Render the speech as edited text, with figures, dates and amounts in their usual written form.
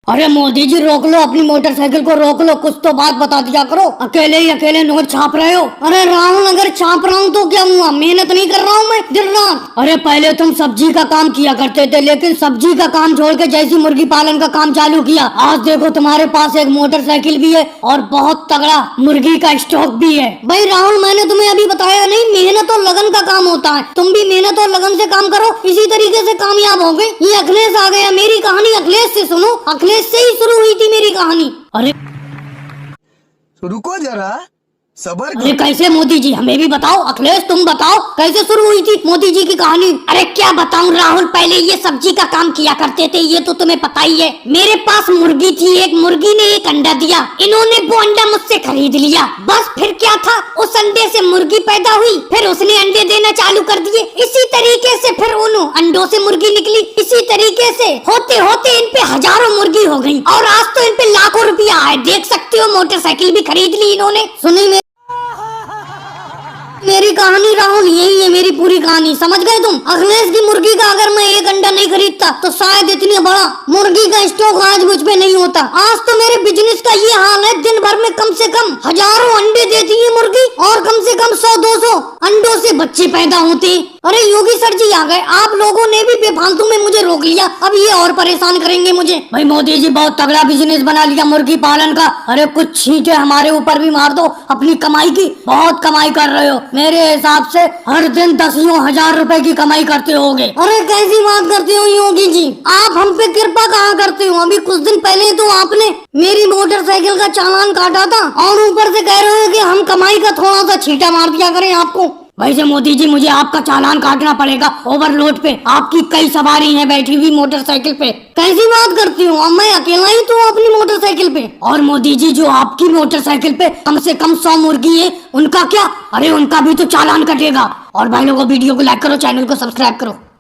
अरे मोदी जी रोक लो, अपनी मोटरसाइकिल को रोक लो, कुछ तो बात बता दिया करो। अकेले ही अकेले नोट छाप रहे हो। अरे राहुल, अगर छाप रहा हूँ तो क्या हुआ, मेहनत नहीं कर रहा हूँ मैं दिन रात। अरे पहले तुम सब्जी का काम किया करते थे, लेकिन सब्जी का काम छोड़ के जैसी मुर्गी पालन का काम चालू किया, आज देखो तुम्हारे पास एक मोटरसाइकिल भी है और बहुत तगड़ा मुर्गी का स्टॉक भी है। भाई राहुल, मैंने तुम्हें अभी बताया नहीं, मेहनत और लगन का काम होता है। तुम भी मेहनत और लगन से काम करो, इसी तरीके से कामयाब हो गए। ये अखिलेश आ गया, मेरी कहानी अखिलेश से सुनो। अखिलेश से ही शुरू हुई थी मेरी कहानी। अरे रुको जरा, सबर अरे करो। कैसे मोदी जी, हमें भी बताओ। अखिलेश तुम बताओ, कैसे शुरू हुई थी मोदी जी की कहानी। अरे क्या बताऊं राहुल, पहले ये सब्जी का काम किया करते थे, ये तो तुम्हें पता ही है। मेरे पास मुर्गी थी, एक मुर्गी ने एक अंडा दिया, इन्होंने वो अंडा मुझसे खरीद लिया। बस फिर क्या था, उस अंडे से मुर्गी पैदा हुई, फिर उसने अंडे देना चालू कर दिए। इसी तरीके से फिर उन अंडों से मुर्गी निकली। इसी तरीके से होते होते इन पे हजारों मुर्गी हो गई और आज तो इन पे लाखों रुपया है। देख सकते हो, मोटरसाइकिल भी खरीद ली इन्होंने। सुनी मेरी कहानी राहुल, यही है मेरी पूरी कहानी, समझ गए तुम। अखिलेश की मुर्गी का अगर मैं एक अंडा नहीं खरीदता तो शायद इतनी बड़ा मुर्गी का स्टॉक आज मुझ पे नहीं होता। आज तो मेरे बिजनेस का ये हाल है, दिन भर में कम से कम हजारों अंडे देती है मुर्गी और कम से कम 100-200 अंडों से बच्चे पैदा होते। अरे योगी सर जी आ गए, आप लोगों ने भी बेफालतू में मुझे रोक लिया, अब ये और परेशान करेंगे मुझे। भाई मोदी जी बहुत तगड़ा बिजनेस बना लिया मुर्गी पालन का। अरे कुछ छींटे हमारे ऊपर भी मार दो अपनी कमाई की, बहुत कमाई कर रहे हो। मेरे हिसाब से हर दिन 10,000 रुपए की कमाई करते होगे। अरे कैसी बात करते हो योगी जी, आप हम पे कृपा कहाँ करते हो। अभी कुछ दिन पहले तो आपने मेरी मोटरसाइकिल का चालान काटा था और ऊपर से कह रहे हो कि हम कमाई का थोड़ा सा छींटा मार दिया करें आपको। वैसे मोदी जी मुझे आपका चालान काटना पड़ेगा ओवरलोड पे, आपकी कई सवारी हैं बैठी हुई मोटरसाइकिल पे। कैसी बात करती हूँ, अब मैं अकेला ही तो अपनी मोटरसाइकिल पे। और मोदी जी जो आपकी मोटरसाइकिल पे कम से कम 100 मुर्गी है, उनका क्या? अरे उनका भी तो चालान कटेगा। और भाई लोगों, वीडियो को लाइक करो, चैनल को सब्सक्राइब करो।